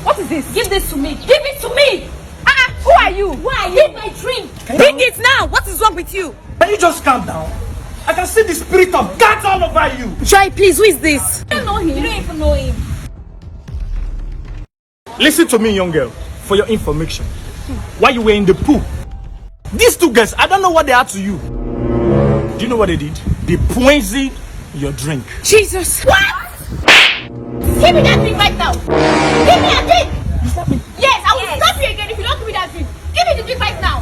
What is this? Give this to me. Give it to me! Who are you? Why? Give my drink. Bring it now. What is wrong with you? Can you just calm down? I can see the spirit of God all over you. Joy, please, who is this? I don't know him. You don't even know him. Listen to me, young girl, for your information. While you were in the pool, these two girls, I don't know what they are to you. Do you know what they did? They poisoned your drink. Jesus. What? Give me that drink right now. Give me a drink. You slap me? Yes, I will slap you again if you don't give me that drink. Give me the drink right now.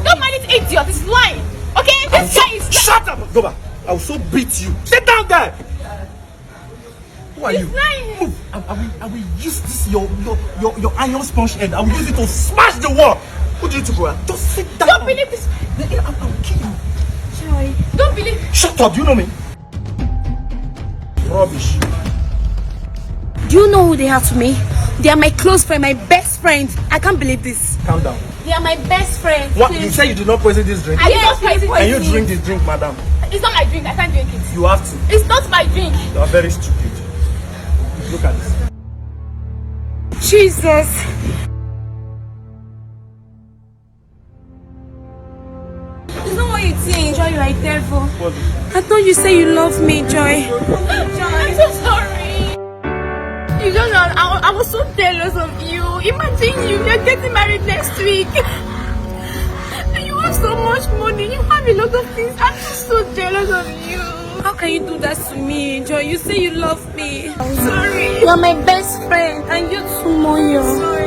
Don't mind this idiot. He's lying. Okay? This guy is... Shut up! Go back. I will so beat you. Sit down there. Who are you? He's lying. Move. I will use this your iron sponge head. I will use it to smash the wall. Who did you go? Just sit down. Don't believe this. I will kill you. Joy. Don't believe... Shut up. Do you know me? Rubbish. Do you know who they are to me? They are my close friend, my best friend. I can't believe this. Calm down. They are my best friends. What? You say you did not poison this drink? I did not poison it. Can you drink this drink, madam? It's not my drink. I can't drink it. You have to. It's not my drink. You are very stupid. Look at this. Jesus. It's not what you think, Joy. You are a devil. What? I thought you say you love me, Joy. I'm so sorry. You don't know, I was so jealous of you. Imagine you're getting married next week. And you have so much money. You have a lot of things. I'm just so jealous of you. How can you do that to me, Joy? You say you love me. I'm sorry. You're my best friend and you're too moyo. Sorry.